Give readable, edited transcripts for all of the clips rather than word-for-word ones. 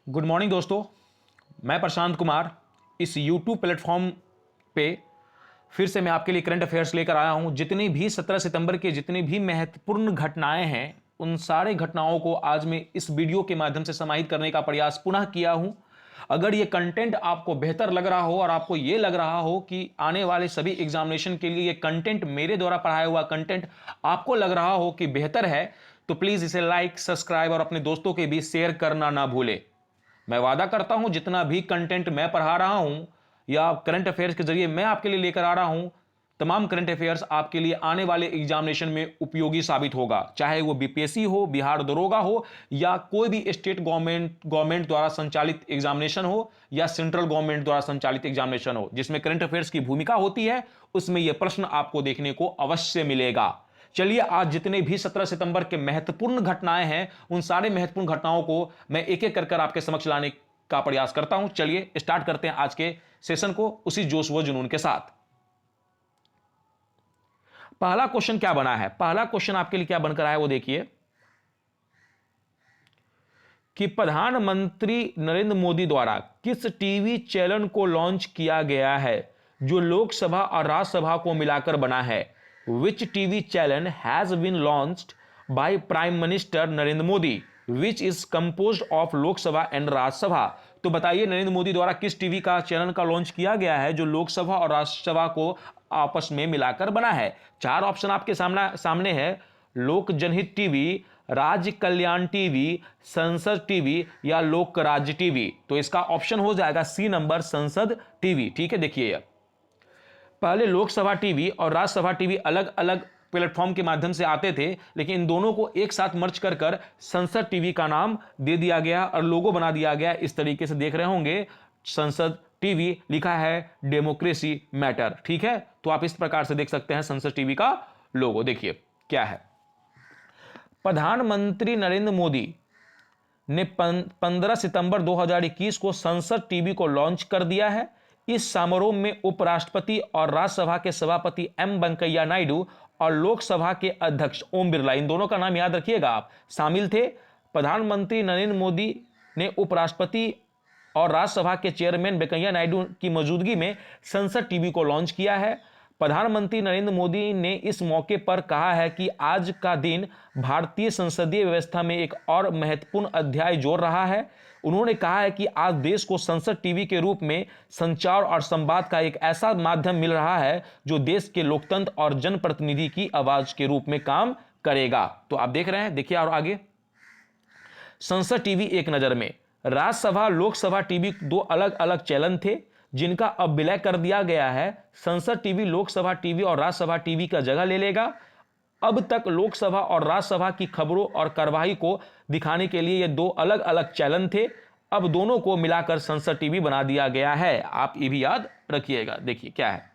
Good morning दोस्तों, मैं प्रशांत कुमार इस YouTube प्लेटफॉर्म पे फिर से मैं आपके लिए करंट अफेयर्स लेकर आया हूं। जितनी भी 17 सितंबर के जितनी भी महत्वपूर्ण घटनाएं हैं, उन सारे घटनाओं को आज मैं इस वीडियो के माध्यम से समाहित करने का प्रयास पुनः किया हूं। अगर ये कंटेंट आपको बेहतर लग रहा हो और आपको ये लग रहा हो कि आने वाले सभी एग्जामिनेशन के लिए ये कंटेंट, मेरे द्वारा पढ़ाया हुआ कंटेंट आपको लग रहा हो कि बेहतर है, तो प्लीज़ इसे लाइक, सब्सक्राइब और अपने दोस्तों के बीच शेयर करना ना भूलें। मैं वादा करता हूं जितना भी कंटेंट मैं पढ़ा रहा हूं या करंट अफेयर्स के जरिए मैं आपके लिए लेकर आ रहा हूं, तमाम करंट अफेयर्स आपके लिए आने वाले एग्जामिनेशन में उपयोगी साबित होगा। चाहे वो बीपीएससी हो, बिहार दरोगा हो, या कोई भी स्टेट गवर्नमेंट द्वारा संचालित एग्जामिनेशन हो या सेंट्रल गवर्नमेंट द्वारा संचालित एग्जामिनेशन हो, जिसमें करंट अफेयर्स की भूमिका होती है, उसमें यह प्रश्न आपको देखने को अवश्य मिलेगा। चलिए, आज जितने भी 17 सितंबर के महत्वपूर्ण घटनाएं हैं, उन सारे महत्वपूर्ण घटनाओं को मैं एक एक कर आपके समक्ष लाने का प्रयास करता हूं। चलिए स्टार्ट करते हैं आज के सेशन को उसी जोश व जुनून के साथ। पहला क्वेश्चन क्या बना है? पहला क्वेश्चन आपके लिए क्या बनकर आया वो देखिए कि प्रधानमंत्री नरेंद्र मोदी द्वारा किस टीवी चैनल को लॉन्च किया गया है जो लोकसभा और राज्यसभा को मिलाकर बना है? Which TV channel has been launched by Prime Minister Narendra Modi which is composed of Lok Sabha and Rajya Sabha? तो बताइए, नरेंद्र मोदी द्वारा किस टीवी का चैनल का लॉन्च किया गया है जो लोकसभा और राज्यसभा को आपस में मिलाकर बना है? चार ऑप्शन आपके सामने है: लोक जनहित टीवी, राज्य कल्याण टीवी, संसद टीवी या लोक राज्य टीवी। तो इसका ऑप्शन हो जाएगा सी नंबर, संसद टीवी। ठीक है, देखिए, पहले लोकसभा टीवी और राज्यसभा टीवी अलग अलग प्लेटफॉर्म के माध्यम से आते थे, लेकिन इन दोनों को एक साथ मर्ज कर संसद टीवी का नाम दे दिया गया और लोगो बना दिया गया। इस तरीके से देख रहे होंगे, संसद टीवी लिखा है डेमोक्रेसी मैटर। ठीक है, तो आप इस प्रकार से देख सकते हैं संसद टीवी का लोगो। देखिए क्या है, प्रधानमंत्री नरेंद्र मोदी ने 15 सितंबर 2021 को संसद टीवी को लॉन्च कर दिया है। इस समारोह में उपराष्ट्रपति और राज्यसभा के सभापति एम वेंकैया नायडू और लोकसभा के अध्यक्ष ओम बिरला, इन दोनों का नाम याद रखिएगा आप, शामिल थे। प्रधानमंत्री नरेंद्र मोदी ने उपराष्ट्रपति और राज्यसभा के चेयरमैन वेंकैया नायडू की मौजूदगी में संसद टीवी को लॉन्च किया है। प्रधानमंत्री नरेंद्र मोदी ने इस मौके पर कहा है कि आज का दिन भारतीय संसदीय व्यवस्था में एक और महत्वपूर्ण अध्याय जोड़ रहा है। उन्होंने कहा है कि आज देश को संसद टीवी के रूप में संचार और संवाद का एक ऐसा माध्यम मिल रहा है जो देश के लोकतंत्र और जनप्रतिनिधि की आवाज के रूप में काम करेगा। तो आप देख रहे हैं, देखिए और आगे, संसद टीवी एक नजर में। राज्यसभा लोकसभा टीवी दो अलग अलग चैनल थे जिनका अब विलय कर दिया गया है। संसद टीवी लोकसभा टीवी और राज्यसभा टीवी का जगह ले लेगा। अब तक लोकसभा और राज्यसभा की खबरों और कार्यवाही को दिखाने के लिए ये दो अलग अलग चैनल थे, अब दोनों को मिलाकर संसद टीवी बना दिया गया है। आप ये भी याद रखिएगा। देखिए क्या है,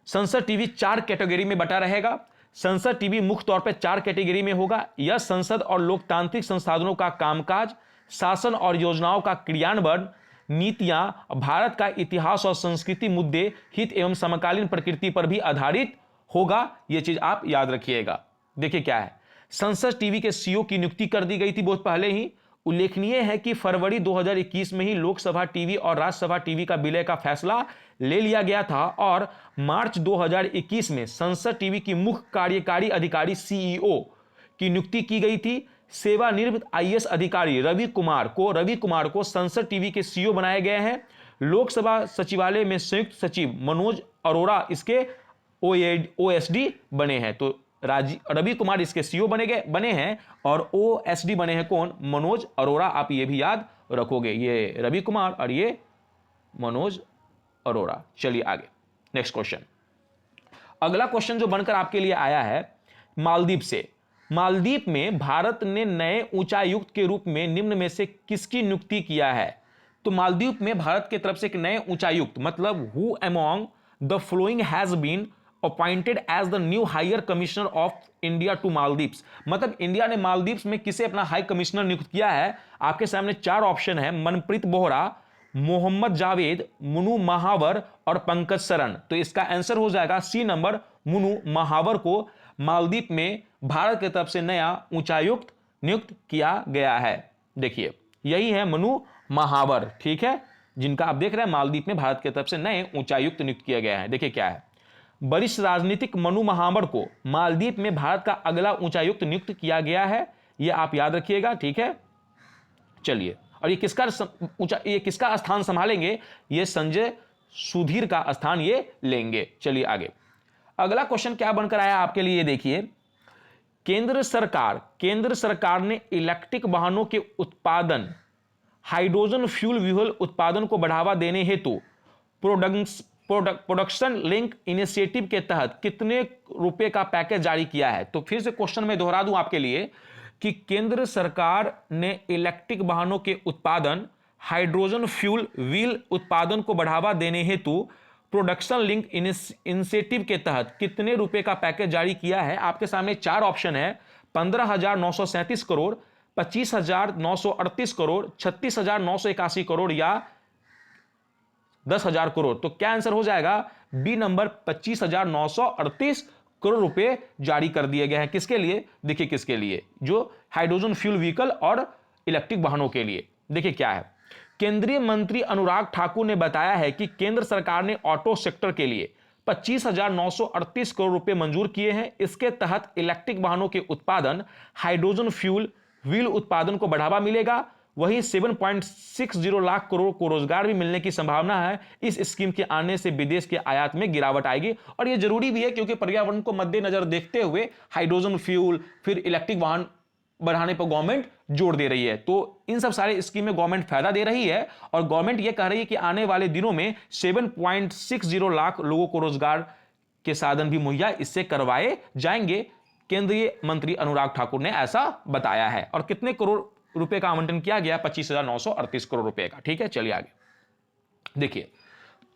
संसद टीवी चार कैटेगरी में बटा रहेगा। संसद टीवी मुख्य तौर पर चार कैटेगरी में होगा: यह संसद और लोकतांत्रिक संसाधनों का कामकाज, शासन और योजनाओं का क्रियान्वयन, नीतियां, भारत का इतिहास और संस्कृति, मुद्दे, हित एवं समकालीन प्रकृति पर भी आधारित होगा। यह चीज आप याद रखिएगा। देखिए क्या है, संसद टीवी के सीईओ की नियुक्ति कर दी गई थी बहुत पहले ही। उल्लेखनीय है कि फरवरी 2021 में ही लोकसभा टीवी और राज्यसभा टीवी का विलय का फैसला ले लिया गया था और मार्च 2021 में संसद टीवी की मुख्य कार्यकारी अधिकारी सीईओ की नियुक्ति की गई थी। सेवानिवृत्त आईएएस अधिकारी रवि कुमार को संसद टीवी के सीईओ बनाए गए हैं। लोकसभा सचिवालय में संयुक्त सचिव मनोज अरोड़ा इसके ओएसडी बने हैं। तो रवि कुमार इसके सीईओ बने हैं और ओएसडी बने हैं कौन? मनोज अरोड़ा। आप ये भी याद रखोगे, ये रवि कुमार और ये मनोज अरोड़ा। चलिए आगे, नेक्स्ट क्वेश्चन। अगला क्वेश्चन जो बनकर आपके लिए आया है मालदीव से। मालदीव में भारत ने नए उच्चायुक्त के रूप में निम्न में से किसकी नियुक्ति किया है? तो मालदीव में भारत की तरफ से एक नए उच्चायुक्त, मतलब who among the following has been appointed as the new higher commissioner of India to Maldives, मतलब इंडिया ने मालदीव्स में किसे अपना हाई कमिश्नर नियुक्त किया है? आपके सामने चार ऑप्शन है: मनप्रीत बोहरा, मोहम्मद जावेद, मुनु महावर और पंकज सरन। तो इसका आंसर हो जाएगा सी नंबर, मुनु महावर को मालदीव में भारत की तरफ से नया उच्चायुक्त नियुक्त किया गया है। देखिए यही है मनु महावर, ठीक है, जिनका आप देख रहे हैं मालदीव में भारत की तरफ से नए उच्चायुक्त नियुक्त किया गया है। देखिए क्या है, वरिष्ठ राजनीतिक मनु महावर को मालदीव में भारत का अगला उच्चायुक्त नियुक्त किया गया है, यह आप याद रखिएगा, ठीक है। चलिए, और ये किसका स्थान संभालेंगे, ये संजय सुधीर का स्थान ये लेंगे। चलिए आगे, अगला क्वेश्चन क्या बनकर आया आपके लिए, देखिए, केंद्र सरकार ने इलेक्ट्रिक वाहनों के उत्पादन, हाइड्रोजन फ्यूल व्यूहल उत्पादन को बढ़ावा देने हेतु प्रोडक्शन लिंक इनिशिएटिव के तहत कितने रुपए का पैकेज जारी किया है। तो फिर से क्वेश्चन में दोहरा दूं आपके लिए कि केंद्र सरकार ने इलेक्ट्रिक वाहनों के उत्पादन, हाइड्रोजन फ्यूल व्हील उत्पादन को बढ़ावा देने हेतु प्रोडक्शन लिंक इनिशिएटिव के तहत कितने रुपए का पैकेज जारी किया है। आपके सामने चार ऑप्शन है, 15,937 करोड़, 25,938 करोड़, 36,981 करोड़ या 10,000 करोड़। तो क्या आंसर हो जाएगा, बी नंबर, 25,938 करोड़ रुपए जारी कर दिए गए हैं। किसके लिए, देखिए किसके लिए, जो हाइड्रोजन फ्यूल व्हीकल और इलेक्ट्रिक वाहनों के लिए। देखिए क्या है, केंद्रीय मंत्री अनुराग ठाकुर ने बताया है कि केंद्र सरकार ने ऑटो सेक्टर के लिए 25,938 करोड़ रुपए मंजूर किए हैं। इसके तहत इलेक्ट्रिक वाहनों के उत्पादन, हाइड्रोजन फ्यूल व्हील उत्पादन को बढ़ावा मिलेगा। वहीं 7.60 लाख करोड़ को रोजगार भी मिलने की संभावना है। इस स्कीम के आने से विदेश के आयात में गिरावट आएगी, और यह जरूरी भी है क्योंकि पर्यावरण को मद्देनजर देखते हुए हाइड्रोजन फ्यूल फिर इलेक्ट्रिक वाहन बढ़ाने पर गवर्नमेंट जोर दे रही है। तो इन सब सारे स्कीम में गवर्नमेंट फायदा दे रही है, और गवर्नमेंट यह कह रही है कि आने वाले दिनों में 7.60 लाख लोगों को रोजगार के साधन भी मुहैया इससे करवाए जाएंगे। केंद्रीय मंत्री अनुराग ठाकुर ने ऐसा बताया है। और कितने करोड़ रुपए का आवंटन किया गया, 25,938 करोड़ रुपए का, ठीक है। चलिए आगे देखिए,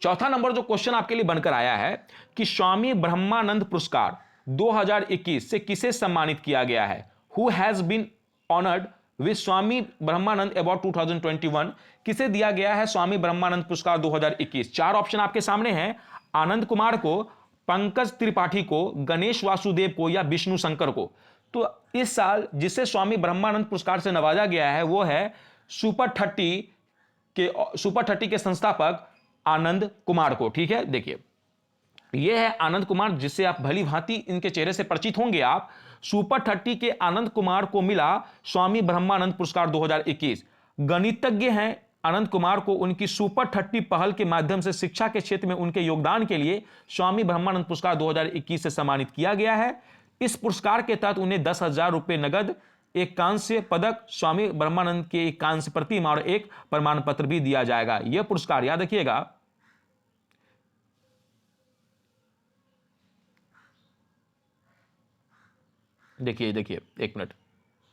चौथा नंबर जो क्वेश्चन आपके लिए बनकर आया है कि स्वामी ब्रह्मानंद पुरस्कार 2021 से किसे सम्मानित किया गया है। Who has been honored with Swami Brahmanand award 2021, किसे दिया गया है स्वामी ब्रह्मानंद पुरस्कार 2021। चार ऑप्शन आपके सामने हैं, आनंद कुमार को, पंकज त्रिपाठी को, गणेश वासुदेव को या विष्णु शंकर को। तो इस साल जिसे स्वामी ब्रह्मानंद पुरस्कार से नवाजा गया है वो है सुपर 30 के संस्थापक आनंद कुमार को, ठीक है। देखिए यह है आनंद कुमार, जिससे आप भली भांति इनके चेहरे से परिचित होंगे आप। सुपर 30 के आनंद कुमार को मिला स्वामी ब्रह्मानंद पुरस्कार 2021। गणितज्ञ हैं आनंद कुमार को उनकी सुपर 30 पहल के माध्यम से शिक्षा के क्षेत्र में उनके योगदान के लिए स्वामी ब्रह्मानंद पुरस्कार 2021 से सम्मानित किया गया है। इस पुरस्कार के तहत उन्हें 10,000 रुपए नगद, एक कांस्य पदक, स्वामी ब्रह्मानंद के एक कांस्य प्रतिमा और एक प्रमाण पत्र भी दिया जाएगा। यह पुरस्कार याद रखिएगा, देखिए एक मिनट,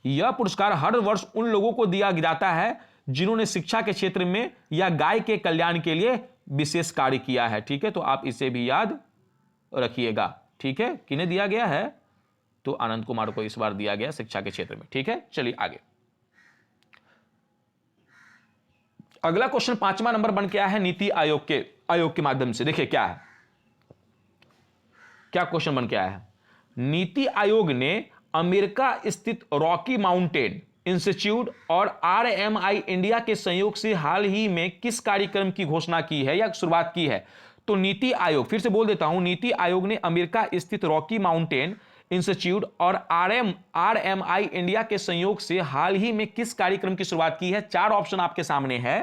यह पुरस्कार हर वर्ष उन लोगों को दिया जाता है जिन्होंने शिक्षा के क्षेत्र में या गाय के कल्याण के लिए विशेष कार्य किया है, ठीक है। तो आप इसे भी याद रखिएगा, ठीक है। किन्हें दिया गया है, तो आनंद कुमार को इस बार दिया गया शिक्षा के क्षेत्र में, ठीक है। चलिए आगे, अगला क्वेश्चन 5वां नंबर बन के आया है नीति आयोग के माध्यम से। देखिए क्या है, क्या क्वेश्चन बन के आया है। नीति आयोग ने अमेरिका स्थित रॉकी माउंटेन इंस्टीट्यूट और RMI इंडिया के सहयोग से हाल ही में किस कार्यक्रम की घोषणा की है या शुरुआत की है। तो नीति आयोग, फिर से बोल देता हूं, नीति आयोग ने अमेरिका स्थित रॉकी माउंटेन इंस्टीट्यूट और RMI इंडिया के संयोग से हाल ही में किस कार्यक्रम की शुरुआत की है। चार ऑप्शन आपके सामने है।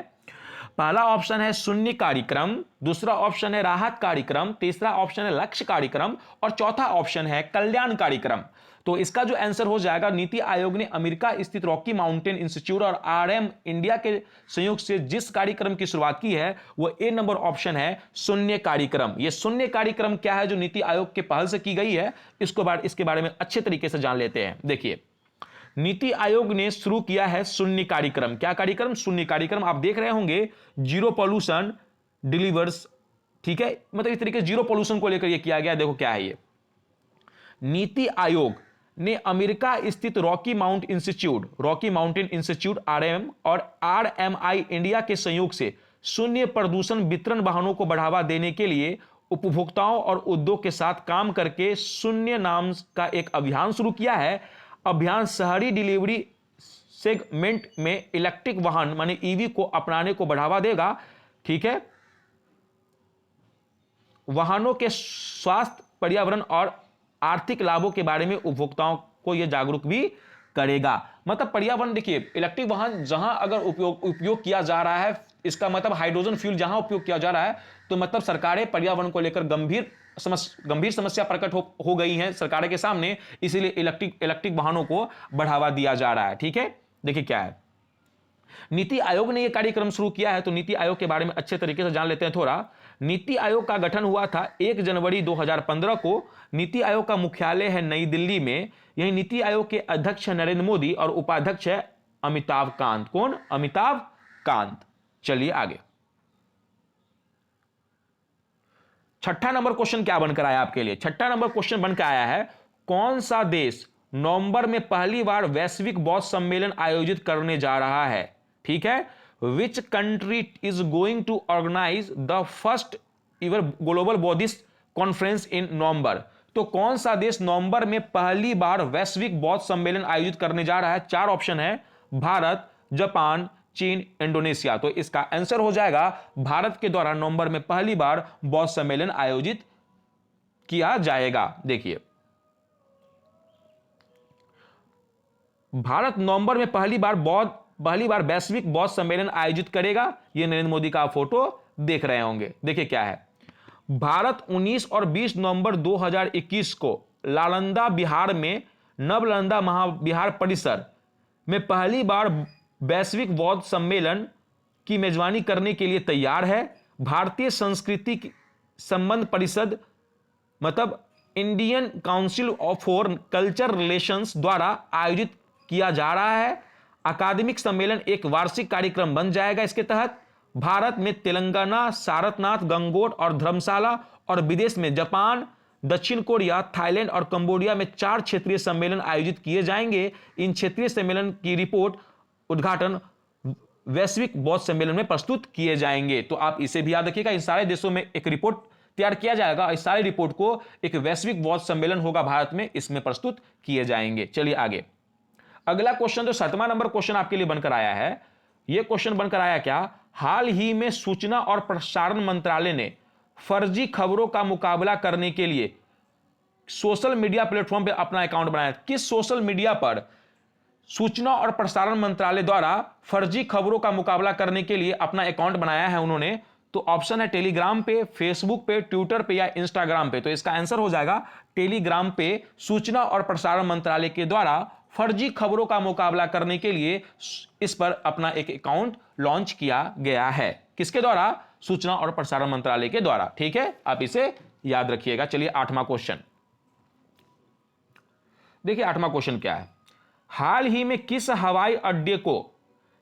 पहला ऑप्शन है शून्य कार्यक्रम, दूसरा ऑप्शन है राहत कार्यक्रम, तीसरा ऑप्शन है लक्ष्य कार्यक्रम और चौथा ऑप्शन है कल्याण कार्यक्रम। तो इसका जो आंसर हो जाएगा, नीति आयोग ने अमेरिका स्थित रॉकी माउंटेन इंस्टीट्यूट और RM इंडिया के संयोग से जिस कार्यक्रम की शुरुआत की है वो ए नंबर ऑप्शन है शून्य कार्यक्रम। ये शून्य कार्यक्रम क्या है जो नीति आयोग के पहल से की गई है, इसके बारे में अच्छे तरीके से जान लेते हैं। देखिए, नीति आयोग ने शुरू किया है शून्य कार्यक्रम। क्या कार्यक्रम, शून्य कार्यक्रम। आप देख रहे होंगे जीरो पॉल्यूशन डिलीवर्स, ठीक है, मतलब इस तरीके से जीरो पॉल्यूशन को लेकर यह किया गया। देखो क्या है ये, नीति आयोग ने अमेरिका स्थित रॉकी माउंटेन इंस्टीट्यूट RM और RMI इंडिया के संयोग से शून्य प्रदूषण वितरण वाहनों को बढ़ावा देने के लिए उपभोक्ताओं और उद्योग के साथ काम करके शून्य नाम का एक अभियान शुरू किया है। अभियान शहरी डिलीवरी सेगमेंट में इलेक्ट्रिक वाहन माने ईवी को अपनाने को बढ़ावा देगा। ठीक है, वाहनों के स्वास्थ्य, पर्यावरण और आर्थिक लाभों के बारे में उपभोक्ताओं को यह जागरूक भी करेगा। मतलब पर्यावरण, देखिए इलेक्ट्रिक वाहन जहां अगर उपयोग किया जा रहा है, इसका मतलब हाइड्रोजन फ्यूल जहां उपयोग किया जा रहा है, तो मतलब सरकारें पर्यावरण को लेकर गंभीर समस्या प्रकट हो गई है सरकारों के सामने, इसीलिए इलेक्ट्रिक वाहनों को बढ़ावा दिया जा रहा है। ठीक है, देखिए क्या है, नीति आयोग ने यह कार्यक्रम शुरू किया है, तो नीति आयोग के बारे में अच्छे तरीके से जान लेते हैं थोड़ा। नीति आयोग का गठन हुआ था 1 जनवरी 2015 को। नीति आयोग का मुख्यालय है नई दिल्ली में। यही नीति आयोग के अध्यक्ष है नरेंद्र मोदी और उपाध्यक्ष है अमिताभ कांत। कौन? अमिताभ कांत। चलिए आगे, छठा नंबर क्वेश्चन क्या बनकर आया आपके लिए? छठा नंबर क्वेश्चन बनकर आया है, कौन सा देश नवंबर में पहली बार वैश्विक बौद्ध सम्मेलन आयोजित करने जा रहा है? ठीक है, which country is going to organise the first ever global Buddhist conference in November. तो कौन सा देश नवंबर में पहली बार वैश्विक बौद्ध सम्मेलन आयोजित करने जा रहा है? 4 ऑप्शन है, भारत, जापान, चीन, इंडोनेशिया। तो इसका आंसर हो जाएगा भारत के द्वारा नवंबर में पहली बार बौद्ध सम्मेलन आयोजित किया जाएगा। देखिए, भारत नवंबर में पहली बार वैश्विक बौद्ध सम्मेलन आयोजित करेगा। यह नरेंद्र मोदी का फोटो देख रहे होंगे। देखिए क्या है, भारत 19 और 20 नवंबर 2021 को नालंदा बिहार में नवलंदा महाविहार परिसर में पहली बार वैश्विक बौद्ध सम्मेलन की मेजबानी करने के लिए तैयार है। भारतीय संस्कृति संबंध परिषद मतलब Indian council for culture relations द्वारा आयोजित किया जा रहा है। अकादमिक सम्मेलन एक वार्षिक कार्यक्रम बन जाएगा। इसके तहत भारत में तेलंगाना, सारनाथ, गंगोट और धर्मशाला और विदेश में जापान, दक्षिण कोरिया, थाईलैंड और कंबोडिया में 4 क्षेत्रीय सम्मेलन आयोजित किए जाएंगे। इन क्षेत्रीय सम्मेलन की रिपोर्ट उद्घाटन वैश्विक बौद्ध सम्मेलन में प्रस्तुत किए जाएंगे। तो आप इसे भी याद रखिएगा, इन सारे देशों में एक रिपोर्ट तैयार किया जाएगा। इस सारी रिपोर्ट को एक वैश्विक बौद्ध सम्मेलन होगा भारत में, इसमें प्रस्तुत किए जाएंगे। चलिए आगे, अगला क्वेश्चन जो 7वां नंबर क्वेश्चन आपके लिए बनकर आया है, यह क्वेश्चन बनकर आया क्या, हाल ही में सूचना और प्रसारण मंत्रालय ने फर्जी खबरों का मुकाबला करने के लिए सोशल मीडिया प्लेटफॉर्म पर अपना अकाउंट बनाया। किस सोशल मीडिया पर सूचना और प्रसारण मंत्रालय द्वारा फर्जी खबरों का मुकाबला करने के लिए अपना अकाउंट बनाया है उन्होंने? तो ऑप्शन है टेलीग्राम पे, फेसबुक पे, ट्विटर पे या इंस्टाग्राम पे। तो इसका आंसर हो जाएगा टेलीग्राम पे। सूचना और प्रसारण मंत्रालय के द्वारा फर्जी खबरों का मुकाबला करने के लिए इस पर अपना एक अकाउंट लॉन्च किया गया है। किसके द्वारा? सूचना और प्रसारण मंत्रालय के द्वारा। ठीक है, आप इसे याद रखिएगा। चलिए 8वां क्वेश्चन देखिए, 8वां क्वेश्चन क्या है, हाल ही में किस हवाई अड्डे को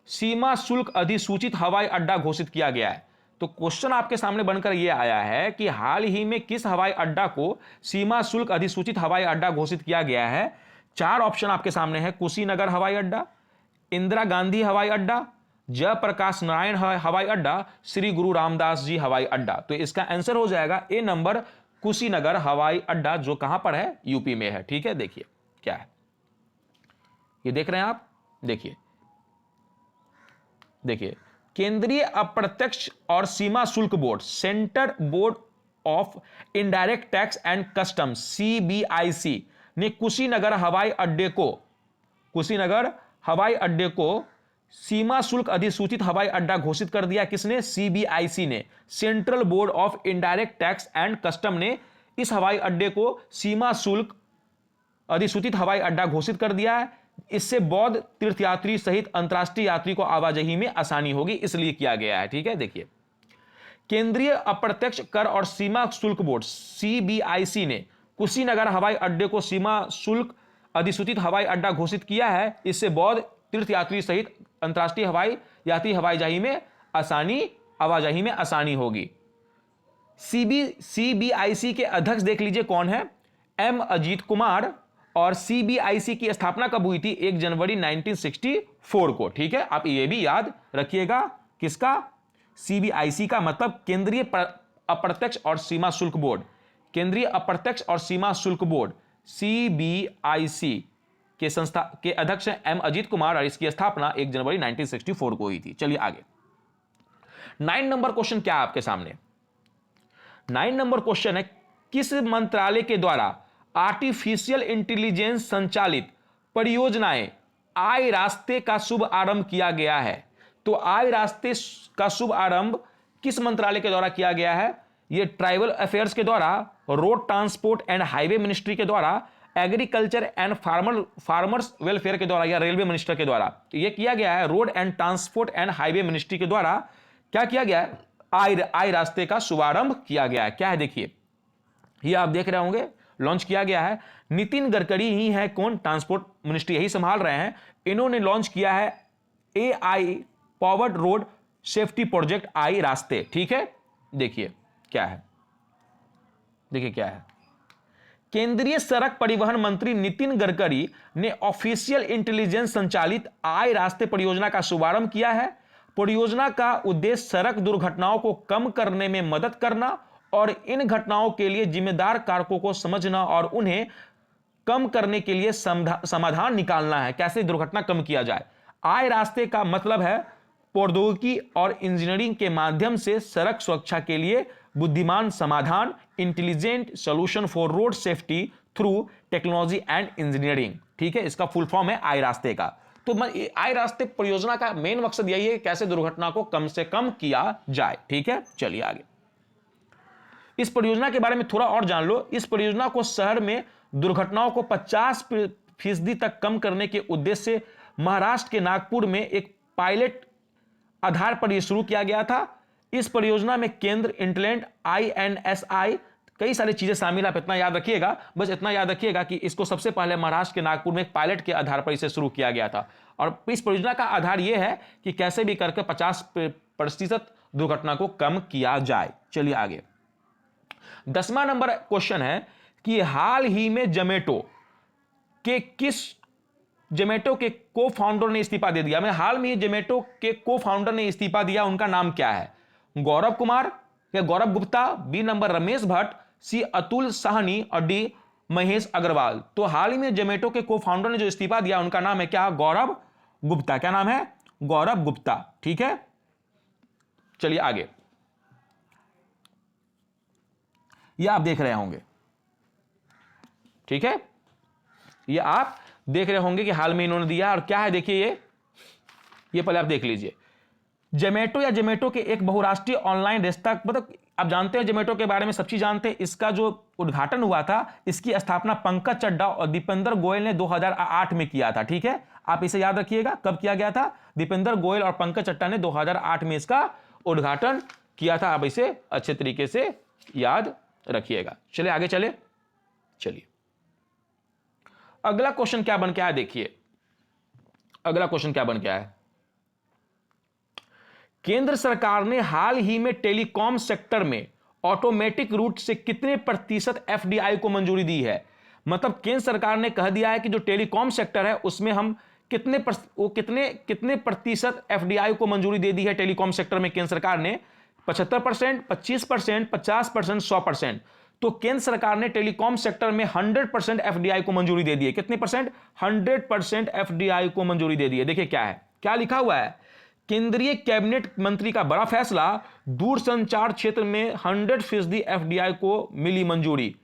सीमा शुल्क अधिसूचित हवाई अड्डा घोषित किया गया है? तो क्वेश्चन आपके सामने बनकर यह आया है कि हाल ही में किस हवाई अड्डा को सीमा शुल्क अधिसूचित हवाई अड्डा घोषित किया गया है। 4 ऑप्शन आपके सामने है, कुशीनगर हवाई अड्डा, इंदिरा गांधी हवाई अड्डा, जयप्रकाश नारायण हवाई अड्डा, श्री गुरु रामदास जी हवाई अड्डा। तो इसका आंसर हो जाएगा ए नंबर, कुशीनगर हवाई अड्डा, जो कहां पर है? यूपी में है। ठीक है, देखिए क्या है, ये देख रहे हैं आप, देखिए केंद्रीय अप्रत्यक्ष और सीमा शुल्क board, centre board of indirect tax and customs CBIC ने कुशीनगर हवाई अड्डे को सीमा शुल्क अधिसूचित हवाई अड्डा घोषित कर दिया। किसने? CBIC ने, central board of indirect tax and custom ने इस हवाई अड्डे को सीमा शुल्क अधिसूचित हवाई अड्डा घोषित कर दिया है। इससे बौद्ध तीर्थयात्री सहित अंतरराष्ट्रीय यात्री को आवाजाही में आसानी होगी, इसलिए किया गया है। ठीक है, देखिए केंद्रीय अप्रत्यक्ष कर और सीमा शुल्क बोर्ड CBIC ने कुशीनगर हवाई अड्डे को सीमा शुल्क अधिसूचित हवाई अड्डा घोषित किया है। इससे बौद्ध तीर्थयात्री सहित अंतरराष्ट्रीय हवाई यात्री आवाजाही में आसानी होगी। CBIC के अध्यक्ष देख लीजिए कौन है, M अजीत कुमार। और CBIC की स्थापना कब हुई थी? 1 जनवरी 1964 को। ठीक है, आप ये भी याद रखिएगा, किसका? CBIC का मतलब केंद्रीय अप्रत्यक्ष और सीमा शुल्क बोर्ड। केंद्रीय अप्रत्यक्ष और सीमा शुल्क बोर्ड CBIC के संस्था के अध्यक्ष एम अजीत कुमार और इसकी स्थापना 1 जनवरी 1964 को हुई थी। चलिए आगे 9 नंबर क्वेश्चन क्या है आपके सामने। 9 नंबर क्वेश्चन है, किस मंत्रालय के द्वारा आर्टिफिशियल इंटेलिजेंस संचालित परियोजनाएं आय रास्ते का शुभ आरंभ किया गया है। तो आय रास्ते का शुभ आरंभ किस मंत्रालय के द्वारा किया गया है? यह ट्राइबल अफेयर्स के द्वारा, road transport and highway ministry के द्वारा, एग्रीकल्चर एंड फार्मर्स वेलफेयर के द्वारा या रेलवे मिनिस्टर के द्वारा। यह किया गया है road and transport and highway ministry के द्वारा। क्या किया गया है? आय रास्ते का शुभारंभ किया गया है। क्या है देखिए, ये आप देख रहे होंगे, लॉन्च किया गया है। नितिन गडकरी ही है कौन? ट्रांसपोर्ट मिनिस्ट्री यही संभाल रहे हैं। इन्होंने लॉन्च किया है AI powered road safety project आय रास्ते। ठीक है, देखिए क्या है, देखिए क्या है। केंद्रीय सड़क परिवहन मंत्री नितिन गडकरी ने ऑफिशियल इंटेलिजेंस संचालित आय रास्ते परियोजना का शुभारंभ किया है। परियोजना का उद्देश्य सड़क दुर्घटनाओं को कम करने में मदद करना और इन घटनाओं के लिए जिम्मेदार कारकों को समझना और उन्हें कम करने के लिए समाधान निकालना है। कैसे दुर्घटना कम किया जाए। आय रास्ते का मतलब है प्रौद्योगिकी और इंजीनियरिंग के माध्यम से सड़क सुरक्षा के लिए बुद्धिमान समाधान, intelligent solution for road safety through technology and engineering. ठीक है, इसका फुल फॉर्म है आय रास्ते का। तो आय रास्ते परियोजना का मेन मकसद यही है कैसे दुर्घटना को कम से कम किया जाए। ठीक है, चलिए आगे इस परियोजना के बारे में थोड़ा और जान लो। इस परियोजना को शहर में दुर्घटनाओं को 50% तक कम करने के उद्देश्य से महाराष्ट्र के नागपुर में एक पायलट आधार पर यह शुरू किया गया था। इस परियोजना में केंद्र, इंटेलेंट, INSI कई सारी चीजें शामिल। आप इतना याद रखिएगा, बस इतना याद रखिएगा कि इसको सबसे पहले महाराष्ट्र के नागपुर में एक पायलट के आधार पर इसे शुरू किया गया था। और इस परियोजना का आधार यह है कि कैसे भी करके 50% दुर्घटना को कम किया जाए। चलिए आगे 10वां नंबर क्वेश्चन है कि हाल ही में जोमैटो के को फाउंडर ने इस्तीफा दे दिया। हाल में जोमैटो के को फाउंडर ने इस्तीफा दिया, उनका नाम क्या है? गौरव कुमार या गौरव गुप्ता, बी नंबर रमेश भट्ट, सी अतुल साहनी और डी महेश अग्रवाल। तो हाल ही में जोमैटो के को फाउंडर ने जो इस्तीफा दिया उनका नाम है क्या? गौरव गुप्ता। क्या नाम है? गौरव गुप्ता। ठीक है, चलिए आगे यह आप देख रहे होंगे। ठीक है, ये आप देख रहे होंगे कि हाल में इन्होंने दिया। और क्या है देखिए, ये पहले आप देख लीजिए। जोमैटो या जोमैटो के एक बहुराष्ट्रीय ऑनलाइन रेस्तरां, मतलब आप जानते हैं जोमैटो के बारे में सब चीज जानते हैं। इसका जो उद्घाटन हुआ था, इसकी स्थापना पंकज चड्ढा और दीपेंद्र गोयल ने 2008 में किया था। ठीक है, आप इसे याद रखिएगा, कब किया गया था? दीपेंद्र गोयल और पंकज चड्ढा ने 2008 में इसका उद्घाटन किया था। आप इसे अच्छे तरीके से याद रखिएगा। चलिए आगे चलिए अगला क्वेश्चन क्या बन के आया, देखिए अगला क्वेश्चन क्या बन के आया। केंद्र सरकार ने हाल ही में टेलीकॉम सेक्टर में ऑटोमेटिक रूट से कितने प्रतिशत FDI को मंजूरी दी है? मतलब केंद्र सरकार ने कह दिया है कि जो टेलीकॉम सेक्टर है उसमें हम कितने प्रतिशत FDI को मंजूरी दे दी है टेलीकॉम सेक्टर में केंद्र सरकार ने? 75%, 25%, 50%, 100%। तो केंद्र सरकार ने टेलीकॉम सेक्टर में 100% FDI को मंजूरी दे दी है। कितने परसेंट? 100% FDI को मंजूरी दे दी है। देखिए क्या है, क्या लिखा हुआ है, केंद्रीय कैबिनेट मंत्री का बड़ा फैसला, दूरसंचार क्षेत्र में 100% FDI को मिली मंजूरी।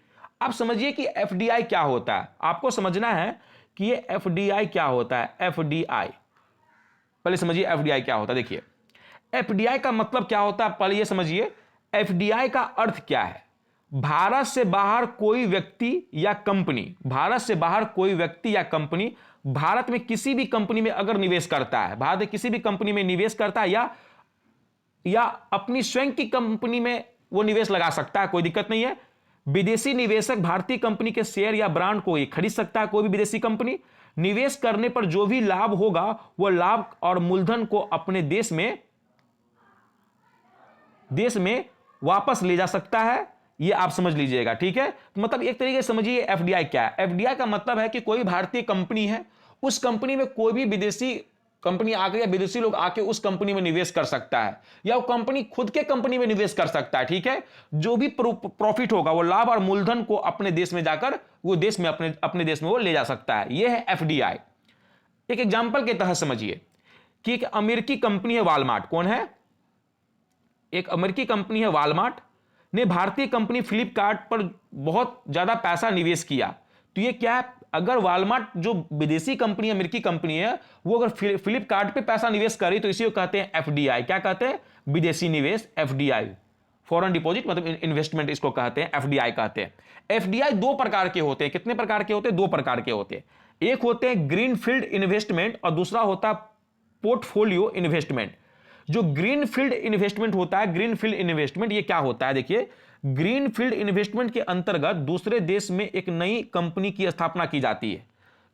आप समझिए कि FDI क्या होता है, आपको समझना है कि ये FDI क्या होता है। FDI पहले समझिए, FDI क्या होता है। देखिए FDI का मतलब क्या होता है, पहले ये समझिए। FDI का अर्थ क्या है? भारत से बाहर कोई व्यक्ति या कंपनी, भारत से बाहर कोई व्यक्ति या कंपनी भारत में किसी भी कंपनी में अगर निवेश करता है, भारत में किसी भी कंपनी में निवेश करता है या अपनी स्वयं की कंपनी में वो निवेश लगा सकता है, कोई दिक्कत नहीं है। विदेशी निवेशक भारतीय कंपनी के शेयर या ब्रांड को ये खरीद सकता है। कोई भी विदेशी कंपनी निवेश करने पर जो भी लाभ होगा वह लाभ और मूलधन को अपने देश में वापस ले जा सकता है। ये आप समझ लीजिएगा। ठीक है, तो मतलब एक तरीके से समझिए FDI क्या है। FDI का मतलब है कि कोई भारतीय कंपनी है, उस कंपनी में कोई भी विदेशी कंपनी आके या विदेशी लोग आके उस कंपनी में निवेश कर सकता है, या वो कंपनी खुद के कंपनी में निवेश कर सकता है। ठीक है, जो भी प्रॉफिट होगा, वो लाभ और मूलधन को अपने देश में जाकर वो देश में अपने देश में वो ले जा सकता है। यह है एफडीआई। एक एग्जाम्पल के तहत समझिए कि एक अमेरिकी कंपनी है वॉलमार्ट। कौन है? एक अमेरिकी कंपनी है वॉलमार्ट ने भारतीय कंपनी फ्लिपकार्ट पर बहुत ज्यादा पैसा निवेश किया। तो ये क्या है? अगर वॉलमार्ट जो विदेशी कंपनी अमेरिकी कंपनी है, वो अगर फ्लिपकार्ट पे पैसा निवेश करे तो इसी को कहते हैं एफडीआई। क्या कहते हैं? विदेशी निवेश, एफडीआई, फॉरेन डिपॉजिट मतलब इन्वेस्टमेंट, इसको कहते हैं एफडीआई कहते हैं। एफडीआई दो प्रकार के होते हैं। कितने प्रकार के होते हैं? दो प्रकार के होते हैं। एक होते हैं ग्रीनफील्ड इन्वेस्टमेंट और दूसरा होता है पोर्टफोलियो इन्वेस्टमेंट। जो ग्रीनफील्ड इन्वेस्टमेंट होता है, ग्रीनफील्ड इन्वेस्टमेंट ये क्या होता है? देखिए, ग्रीनफील्ड इन्वेस्टमेंट के अंतर्गत दूसरे देश में एक नई कंपनी की स्थापना की जाती है।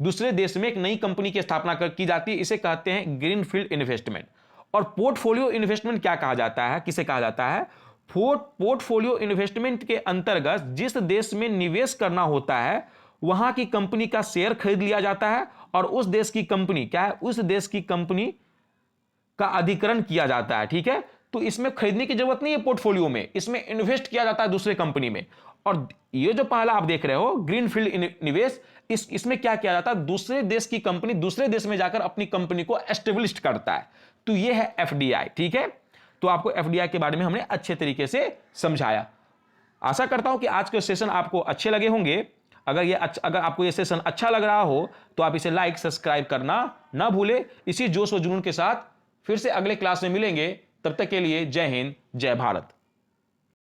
दूसरे देश में एक नई कंपनी की स्थापना की जाती है, इसे कहते हैं ग्रीनफील्ड इन्वेस्टमेंट। और पोर्टफोलियो इन्वेस्टमेंट क्या कहा जाता है? किसे कहा जाता है? पोर्टफोलियो इन्वेस्टमेंट के अंतर्गत जिस देश में निवेश करना होता है, वहां की कंपनी का शेयर खरीद लिया जाता है और उस देश की कंपनी क्या है? उस देश की कंपनी का अधिग्रहण किया जाता है। ठीक है, तो इसमें खरीदने की जरूरत नहीं है पोर्टफोलियो में, इसमें इन्वेस्ट किया जाता है दूसरे कंपनी में। और ये जो पहला आप देख रहे हो ग्रीनफील्ड निवेश, इसमें क्या किया जाता है? दूसरे देश की कंपनी दूसरे देश में जाकर अपनी कंपनी को एस्टेब्लिश करता है। तो ये है एफडीआई। ठीक है, तो आपको एफडीआई के बारे में हमने अच्छे तरीके से समझाया। आशा करता हूं कि आज के सेशन आपको अच्छे लगे होंगे। अगर आपको ये सेशन अच्छा लग रहा हो तो आप इसे लाइक सब्सक्राइब करना ना भूले। इसी जोश और जुनून के साथ फिर से अगले क्लास में मिलेंगे। तब तक के लिए जय हिंद, जय भारत।